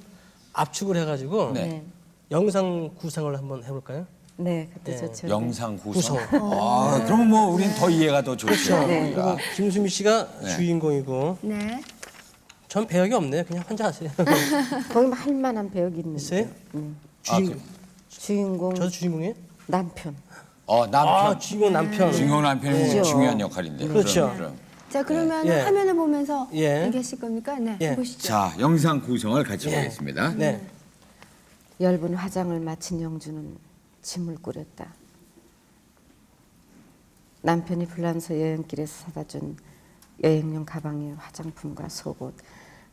압축을 해가지고 네. 네. 영상 구상을 한번 해볼까요? 네, 그것도 네. 좋죠. 영상 구성. 구성. 아, 그러면 뭐 우린 더 이해가 더 좋죠. 네. 우리가. 김수미 씨가 네. 주인공이고 네. 전 배역이 없네요. 그냥 혼자 하세요. 거기 할 만한 배역이 있는데 있어요? 아, 주인공 저도 주인공이에요? 남편. 남편. 아, 주인공 남편. 주인공 남편이 그렇죠. 중요한 역할인데. 그렇죠. 그럼. 자, 그러면 예. 화면을 보면서 예. 얘기하실 겁니까? 네. 예. 보시죠. 자, 영상 구성을 같이 보겠습니다. 네. 엷은 화장을 마친 영주는 짐을 꾸렸다. 남편이 불란서 여행길에서 사다 준 여행용 가방에 화장품과 속옷,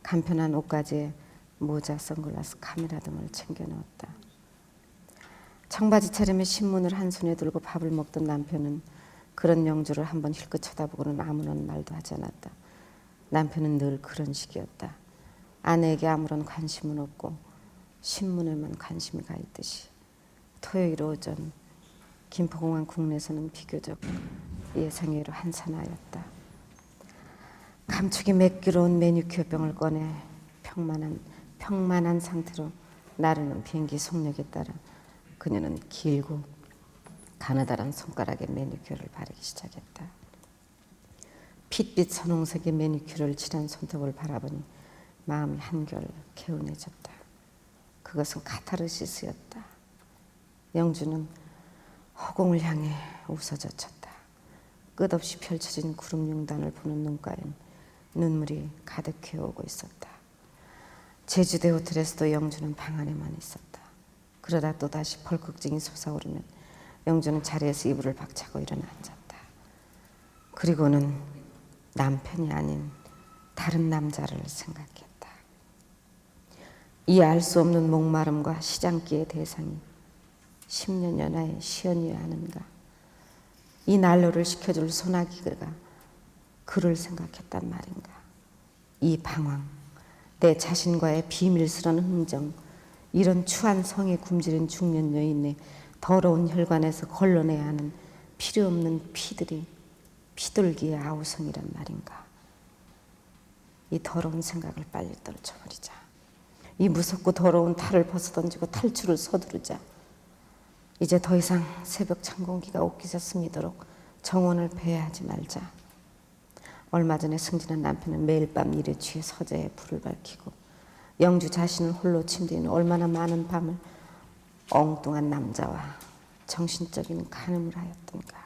간편한 옷가지에 모자, 선글라스, 카메라 등을 챙겨 넣었다. 청바지 차림에 신문을 한 손에 들고 밥을 먹던 남편은 그런 영주를 한번 힐끗 쳐다보고는 아무런 말도 하지 않았다. 남편은 늘 그런 식이었다. 아내에게 아무런 관심은 없고 신문에만 관심이 가 있듯이. 토요일 오전 김포공항 국내선은 비교적 예상외로 한산하였다. 감촉이 맵기로운 매니큐어 병을 꺼내 평만한 상태로 나르는 비행기 속력에 따라 그녀는 길고 가느다란 손가락에 매니큐어를 바르기 시작했다. 핏빛 선홍색의 매니큐어를 칠한 손톱을 바라보니 마음이 한결 개운해졌다. 그것은 카타르시스였다. 영주는 허공을 향해 웃어젖혔다. 끝없이 펼쳐진 구름 융단을 보는 눈가엔 눈물이 가득해 오고 있었다. 제주대 호텔에서도 영주는 방 안에만 있었다. 그러다 또다시 벌컥증이 솟아오르면 영주는 자리에서 이불을 박차고 일어나 앉았다. 그리고는 남편이 아닌 다른 남자를 생각했다. 이 알 수 없는 목마름과 시장기의 대상이 10년 연하의 시연이어야 하는가. 이 난로를 식혀줄 소나기가 그를 생각했단 말인가. 이 방황, 내 자신과의 비밀스러운 흥정, 이런 추한 성에 굶주린 중년 여인의 더러운 혈관에서 걸러내야 하는 필요 없는 피들이 피돌기의 아우성이란 말인가. 이 더러운 생각을 빨리 떨쳐버리자. 이 무섭고 더러운 탈을 벗어던지고 탈출을 서두르자. 이제 더 이상 새벽 찬공기가 옷깃에 스미도록 정원을 배회하지 말자. 얼마 전에 승진한 남편은 매일 밤 일에 취해 서재에 불을 밝히고 영주 자신은 홀로 침대에 있는 얼마나 많은 밤을 엉뚱한 남자와 정신적인 간음을 하였던가.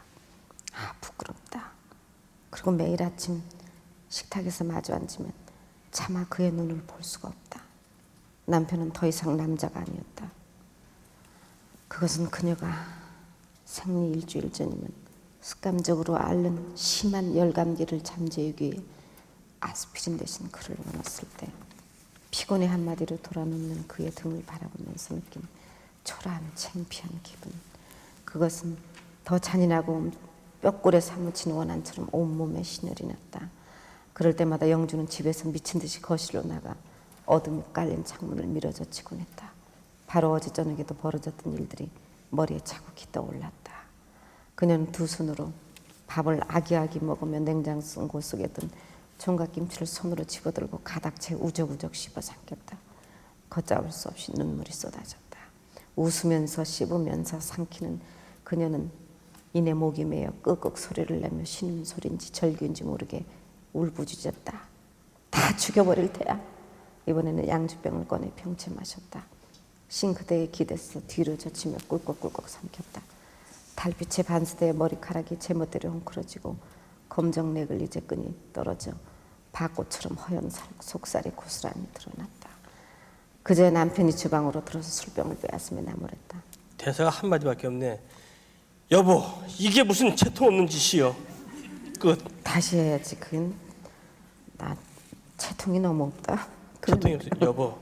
아, 부끄럽다. 그리고 매일 아침 식탁에서 마주 앉으면 차마 그의 눈을 볼 수가 없다. 남편은 더 이상 남자가 아니었다. 그것은 그녀가 생리 일주일 전이면 습관적으로 앓는 심한 열감기를 잠재우기 위해 아스피린 대신 그를 원했을 때 피곤의 한마디로 돌아눕는 그의 등을 바라보면서 느낀 초라한 창피한 기분. 그것은 더 잔인하고 뼈골에 사무친 원한처럼 온몸에 신혈이 났다. 그럴 때마다 영주는 집에서 미친 듯이 거실로 나가 어둠이 깔린 창문을 밀어젖히곤 했다. 바로 어제 저녁에도 벌어졌던 일들이 머리에 자국히 떠올랐다. 그녀는 두 손으로 밥을 아기아기 먹으며 냉장고 속에 든 총각김치를 손으로 집어들고 가닥채 우적우적 씹어 삼켰다. 걷잡을 수 없이 눈물이 쏟아졌다. 웃으면서 씹으면서 삼키는 그녀는 이내 목이 메어 끄끄 소리를 내며 쉬는 소리인지 절규인지 모르게 울부짖었다. 다 죽여버릴 테야. 이번에는 양주병을 꺼내 병채 마셨다. 싱크대에 기대서 뒤로 젖히며 꿀꺽꿀꺽 삼켰다. 달빛에 반스대의 머리카락이 제멋대로 헝클어지고 검정 네글리제 끈이 떨어져 밭꽃처럼 허연 속살이 고스란히 드러났다. 그제 남편이 주방으로 들어서 술병을 빼앗으며 나무랬다. 대사가 한마디밖에 없네. 여보, 이게 무슨 채통 없는 짓이요. 끝. 다시 해야지. 그건 나 채통이 너무 없다. 채통이 없어. 여보,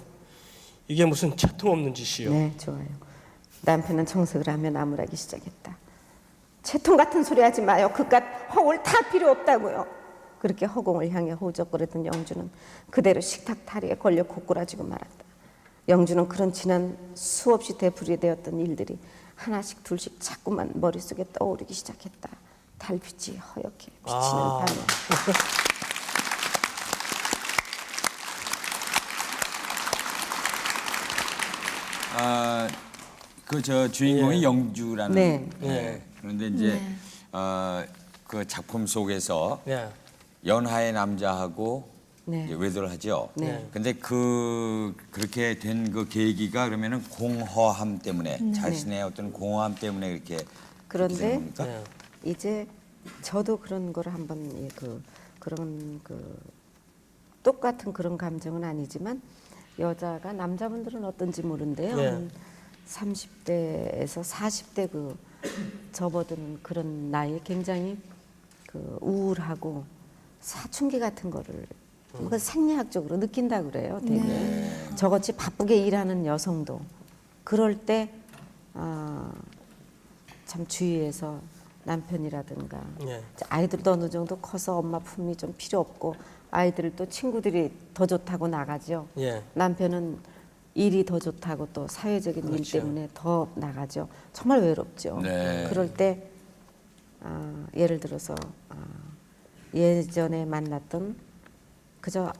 이게 무슨 채통 없는 짓이요. 네, 좋아요. 남편은 정색을 하며 나무라기 시작했다. 채통 같은 소리 하지 마요. 그깟 허울 다 필요 없다고요. 그렇게 허공을 향해 호적거리던 영주는 그대로 식탁 다리에 걸려 고꾸라지고 말았다. 영주는 그런 지난 수없이 되풀이되었던 일들이 하나씩 둘씩 자꾸만 머릿속에 떠오르기 시작했다. 달빛이 허옇게 비치는 밤에 그 저 주인공이 영주라는. 네. 그런데 이제 그 작품 속에서 예. 연하의 남자하고 네. 이제 외도를 하죠. 네. 근데 그렇게 된 그 계기가 그러면은 공허함 때문에 자신의 어떤 공허함 때문에 그렇게 그런데 된 겁니까? 네. 이제 저도 그런 걸 한번 그런 똑같은 그런 감정은 아니지만 여자가 남자분들은 어떤지 모른대요. 네. 한 30대에서 40대 그 접어드는 그런 나이에 굉장히 그 우울하고 사춘기 같은 거를 뭔가 생리학적으로 느낀다 그래요. 되게 저같이 바쁘게 일하는 여성도 그럴 때 참 주위에서 남편이라든가 예. 아이들도 어느 정도 커서 엄마 품이 좀 필요 없고 아이들 또 친구들이 더 좋다고 나가죠. 예. 남편은 일이 더 좋다고 또 사회적인 일 그렇죠. 때문에 더 나가죠. 정말 외롭죠. 네. 그럴 때 예를 들어서 예전에 만났던 그저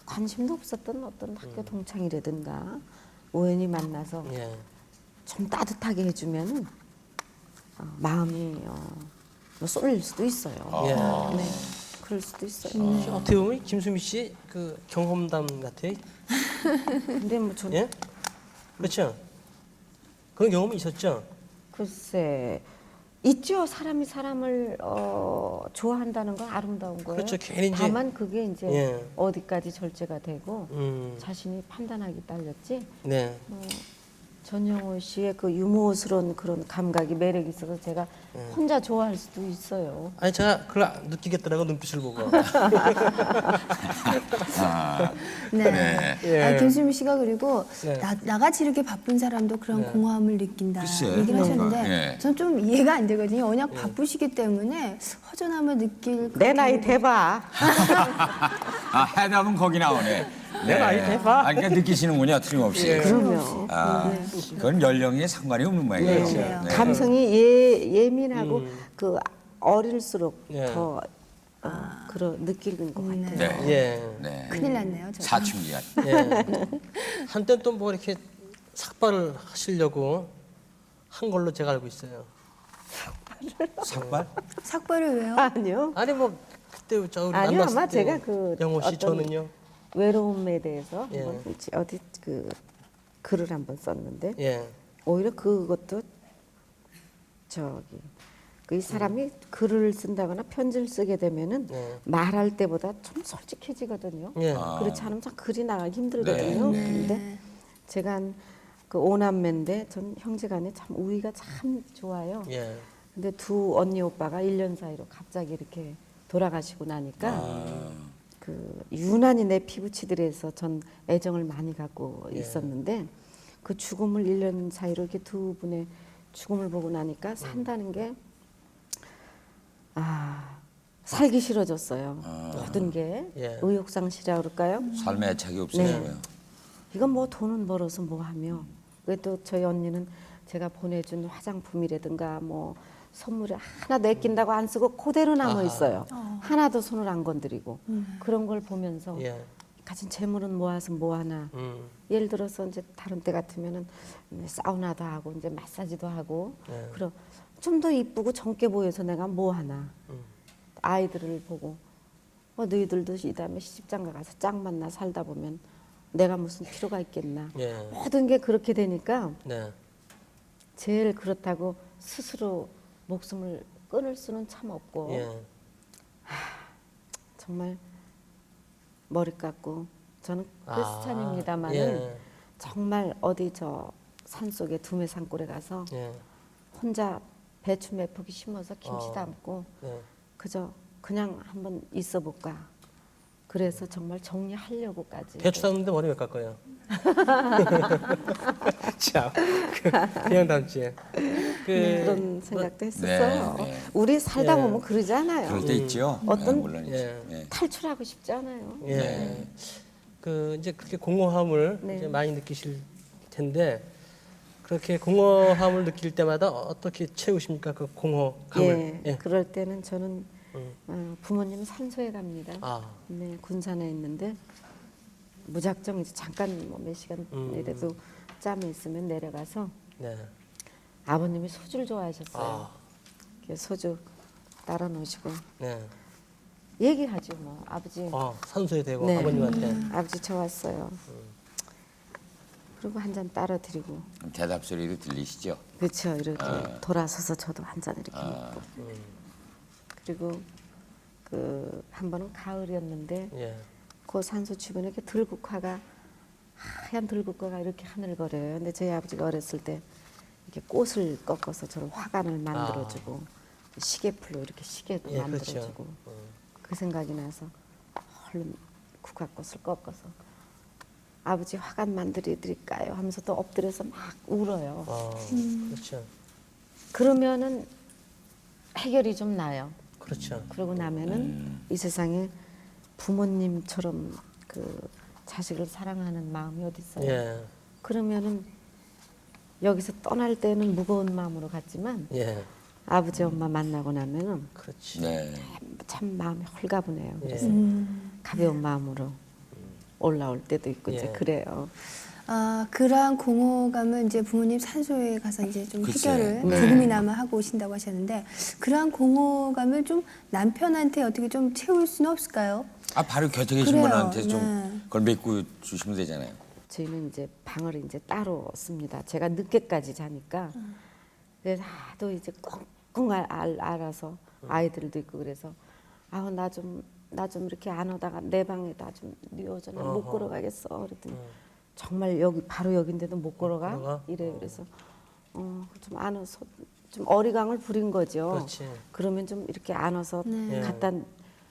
관심도 없었던 어떤 학교 동창이라든가 우연히 만나서 예. 좀 따뜻하게 해주면 마음이 쏠릴 수도 있어요. 예. 네, 그럴 수도 있어요. 어떻게 보면 김수미 씨 그 경험담 같아. 근데 뭐 저는 예? 그렇죠. 그런 경험이 있었죠. 글쎄 있죠. 사람이 사람을 좋아한다는 건 아름다운 거예요. 그렇죠. 괜히 이제- 다만 그게 이제 예. 어디까지 절제가 되고 음. 자신이 판단하기 딸렸지. 네. 전영호 씨의 그 유머스러운 그런 감각이 매력이 있어서 제가 혼자 좋아할 수도 있어요. 아니 제가 그걸 느끼겠더라고 눈빛을 보고. 네. 예. 김수미 씨가 그리고 네. 나같이 이렇게 바쁜 사람도 그런 공허함을 느낀다 글쎄, 얘기를 하셨는데 예. 전 좀 이해가 안 되거든요. 워낙 바쁘시기 때문에 허전함을 느낄 내 나이 대봐. 해답은 거기 나오네. 내 나이 대봐. 그러니까 느끼시는군요, 틀림없이. 예. 그럼요. 그건 연령에 상관이 없는 모양이에요. 네. 네. 감성이 예민하고 그 어릴수록 예. 더 그런 느끼는 것 같아요. 네. 예. 네. 큰일 났네요. 저. 사춘기가. 예. 한때 또 뭐 이렇게 삭발을 하시려고 한 걸로 제가 알고 있어요. 삭발? 삭발을 왜요? 아니요. 아니 뭐 그때 저 우리 아니요, 만났을 아마 때 제가 그 영호 씨 어떤 저는요. 외로움에 대해서 예. 한번 어디 그 글을 한번 썼는데 예. 오히려 그것도 저기 그 이 사람이 글을 쓴다거나 편지를 쓰게 되면은 네. 말할 때보다 좀 솔직해지거든요. 예. 그렇지 않으면 참 글이 나가기 힘들거든요. 근데 제가 한 그 오남매인데 전 형제간에 참 우위가 참 좋아요. 예. 근데 두 언니 오빠가 1년 사이로 갑자기 이렇게 돌아가시고 나니까 그 유난히 내 피부치들에서 전 애정을 많이 갖고 있었는데 그 죽음을 1년 사이로 이렇게 두 분의 죽음을 보고 나니까 산다는 게 살기 싫어졌어요. 모든 게 예. 의욕상실이라고 그럴까요? 삶의 애착이 없어져요. 이건 뭐 돈은 벌어서 뭐 하며 왜 또 저희 언니는 제가 보내준 화장품이라든가 뭐 선물이 하나도 아낀다고 안 쓰고 그대로 남아 있어요. 하나도 손을 안 건드리고 그런 걸 보면서 예. 가진 재물은 모아서 뭐 하나. 예를 들어서 이제 다른 때 같으면은 사우나도 하고 이제 마사지도 하고 그럼 좀 더 이쁘고 젊게 보여서 내가 뭐 하나. 아이들을 보고 너희들도 이 다음에 시집장가 가서 짝 만나 살다 보면 내가 무슨 필요가 있겠나. 예. 모든 게 그렇게 되니까 네. 제일 그렇다고 스스로 목숨을 끊을 수는 참 없고 예. 정말 머리 깎고 저는 크리스찬입니다마는 예. 정말 어디 저 산속에 두메 산골에 가서 예. 혼자 배추 몇 포기 심어서 김치 담고 예. 그저 그냥 한번 있어 볼까. 그래서 정말 정리하려고까지. 배추 담는데 머리 왜 깎아요? 참, 그냥 담지. 그런 생각도 했었어요. 네, 네. 우리 살다 예. 보면 그러잖아요. 그럴 때 있죠. 어떤- 물론이죠. 예. 예. 탈출하고 싶잖아요. 예. 네. 그 이제 그렇게 공허함을 네. 이제 많이 느끼실 텐데 그렇게 공허함을 느낄 때마다 어떻게 채우십니까? 그 공허감을. 예, 그럴 때는 저는 부모님 산소에 갑니다. 아, 네, 군산에 있는데 무작정 이제 잠깐 뭐 몇 시간이라도 짬이 있으면 내려가서 네. 아버님이 소주를 좋아하셨어요. 아, 그래서 소주 따라 놓으시고 네. 얘기하죠, 뭐 아버지. 산소에 대고 네. 아버님한테. 아버지 저 왔어요. 그리고 한 잔 따라 드리고. 그럼 대답 소리도 들리시죠? 그렇죠. 이렇게 돌아서서 저도 한 잔 이렇게 먹고. 그리고 그 한 번은 가을이었는데 예. 그 산소 주변에 이렇게 들국화가 하얀 들국화가 이렇게 하늘거려요. 근데 저희 아버지가 어렸을 때 이렇게 꽃을 꺾어서 저런 화관을 만들어주고 시계풀로 이렇게 시계도 예, 만들어주고 그렇죠. 그 생각이 나서 얼른 국화꽃을 꺾어서 아버지 화관 만들어 드릴까요? 하면서 또 엎드려서 막 울어요. 그렇죠. 그러면은 해결이 좀 나요. 그렇죠. 그러고 나면은 이 세상에 부모님처럼 그 자식을 사랑하는 마음이 어디 있어요? 예. 그러면은 여기서 떠날 때는 무거운 마음으로 갔지만 예. 아버지 엄마 만나고 나면은 그렇지. 네. 참 마음이 홀가분해요. 예. 그래서 가벼운 마음으로 올라올 때도 있고 이제 예. 그래요. 그러한 공허감은 이제 부모님 산소에 가서 이제 좀 글쎄, 해결을 네. 조금이나마 하고 오신다고 하셨는데 그러한 공허감을 좀 남편한테 어떻게 좀 채울 수는 없을까요? 바로 곁에 계신 그래요. 분한테 좀 네. 그걸 메꿔 주시면 되잖아요. 저희는 이제 방을 이제 따로 씁니다. 제가 늦게까지 자니까 그래서 하도 이제 꽁꽁 알아서 아이들도 있고 그래서 나 좀 이렇게 안 오다가 내 방에다 좀 뉘어줘. 나 못 걸어가겠어. 그랬더니 정말 여기 바로 여긴데도 못 걸어가? 걸어가? 이래요. 그래서 좀 안아서 좀 어리광을 부린 거죠. 그렇지. 그러면 좀 이렇게 안아서 네. 갖다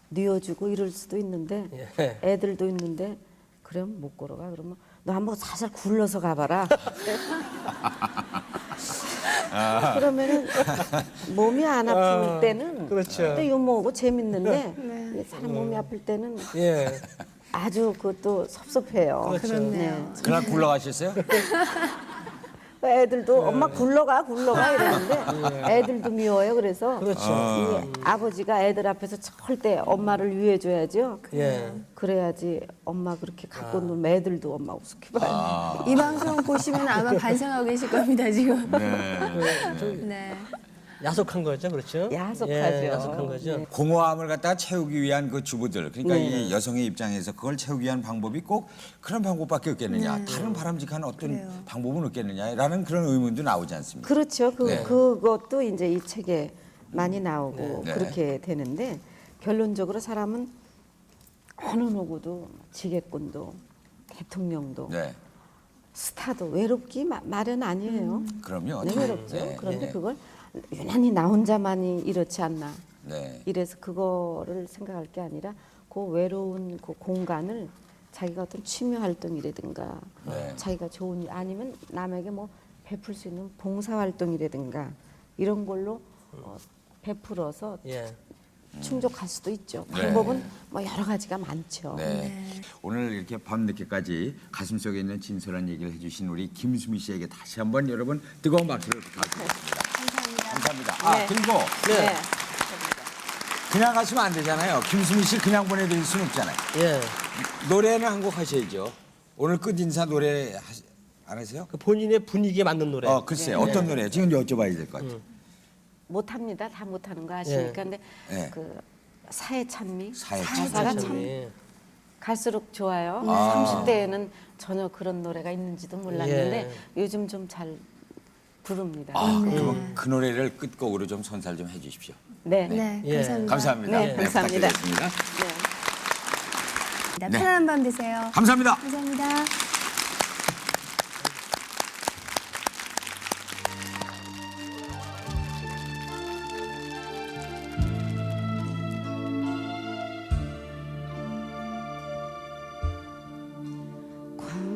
뉘어주고 이럴 수도 있는데 예. 애들도 있는데 그러면 못 걸어가. 그러면 너 한번 살살 굴러서 가봐라. 그러면은 몸이 안 아플 때는 그렇죠. 또 유머하고 재밌는데 사람 몸이 아플 때는 예. 아주 그것도 섭섭해요. 그렇죠. 그렇네요. 그날 굴러가셨어요? 애들도 엄마 굴러가 이러는데 애들도 미워요. 그래서 그렇죠. 이 아버지가 애들 앞에서 절대 엄마를 위해줘야죠. 예. 그래야지 엄마 그렇게 갖고 놀면 애들도 엄마 우습게 봐요. 이 방송 보시면 아마 반성하고 계실 겁니다 지금. 네. 네. 야속한 거죠, 그렇죠? 야속하죠. 예, 야속한 거죠. 네. 공허함을 갖다가 채우기 위한 그 주부들, 그러니까 네. 이 여성의 입장에서 그걸 채우기 위한 방법이 꼭 그런 방법밖에 없겠느냐, 다른 바람직한 어떤 그래요. 방법은 없겠느냐라는 그런 의문도 나오지 않습니까? 그렇죠. 네. 그것도 이제 이 책에 많이 나오고 네. 그렇게 되는데 결론적으로 사람은 어느 누구도 지게꾼도 대통령도 네, 스타도 외롭기 마련 아니에요. 그럼요. 네, 다. 외롭죠. 네, 그런데 네. 그걸 유난히 나 혼자만이 이렇지 않나. 네. 이래서 그거를 생각할 게 아니라 그 외로운 그 공간을 자기가 어떤 취미 활동이라든가 네. 자기가 좋은 일 아니면 남에게 뭐 베풀 수 있는 봉사 활동이라든가 이런 걸로 베풀어서 예. 충족할 수도 있죠. 네. 방법은 뭐 여러 가지가 많죠. 네. 오늘 이렇게 밤늦게까지 가슴속에 있는 진솔한 얘기를 해주신 우리 김수미 씨에게 다시 한번 여러분 뜨거운 박수를 부탁드리겠습니다. 감사합니다. 아 네. 그리고 네. 그냥 가시면 안 되잖아요. 김수미 씨 그냥 보내드릴 수는 없잖아요. 예. 노래는 한 곡 하셔야죠. 오늘 끝 인사 노래 안 하세요? 그 본인의 분위기에 맞는 노래. 글쎄요. 어떤 노래? 지금 여쭤봐야 될 것 같아요. 못합니다. 다 못하는 거 아시니까. 근데 네. 그 사회 찬미, 사회 가사가 참. 참 예. 갈수록 좋아요. 아. 30대에는 전혀 그런 노래가 있는지도 몰랐는데 요즘 좀 잘 부릅니다. 그럼 그 노래를 끝곡으로 좀 선사를 좀 해주십시오. 네. 네, 예. 감사합니다. 감사합니다. 네, 감사합니다. 부탁드리겠습니다. 네. 네. 편안한 밤 되세요. 감사합니다. 감사합니다.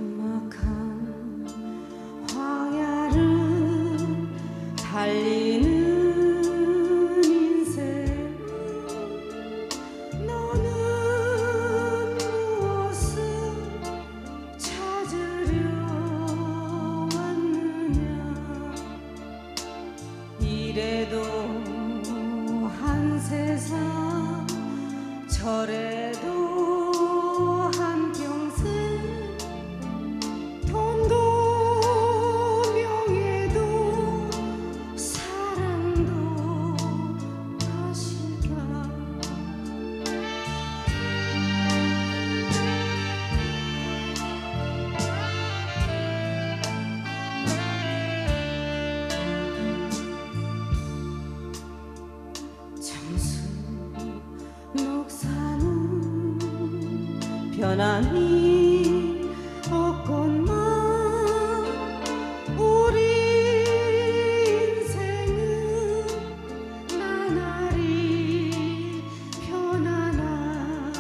광막한 황야를 달리는 인생 너는 무엇을 찾으려 왔느냐 이래도 한 세상 저래도 한 평생 돈도 명예도 사랑도 다시가 잠수 녹사는 변함이 없건만 우리 인생은 나날이 편안하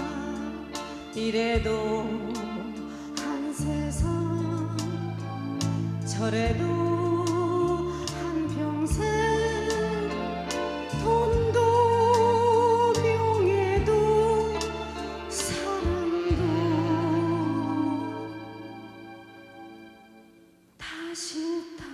이래도 한 세상 저래도 한 평생 돈도 명예도 사랑도 다 싫다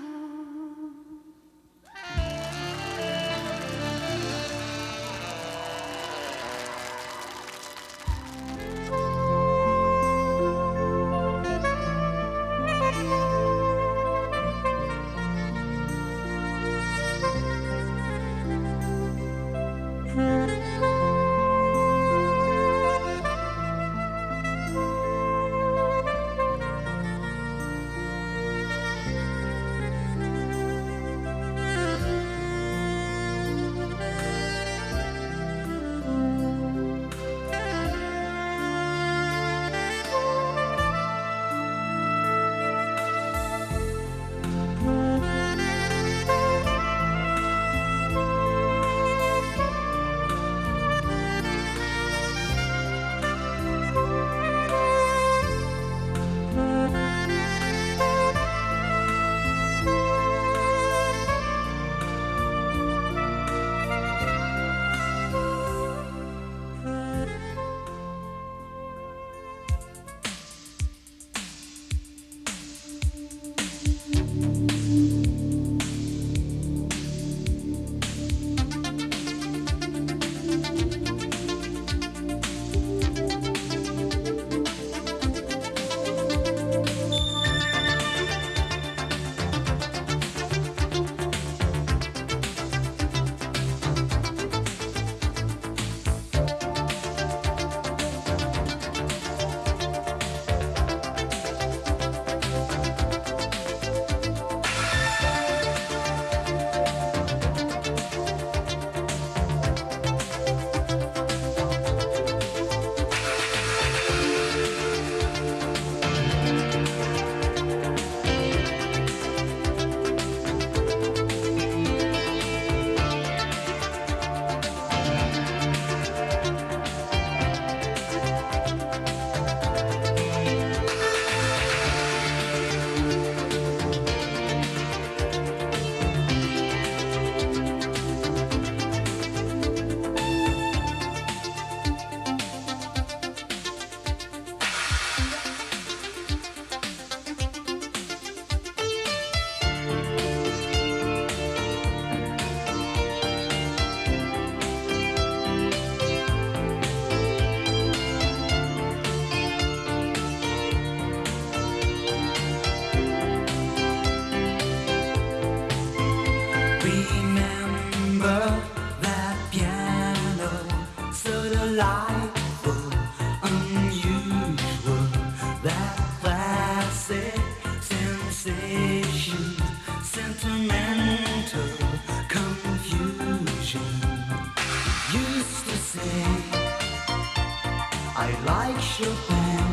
delightful, unusual, that classic sensation, sentimental confusion. Used to say I like Chopin,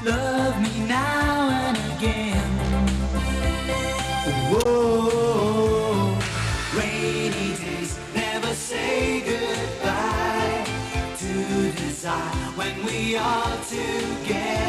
love me now and again. Whoa, rainy days never say goodbye to desire when we are together.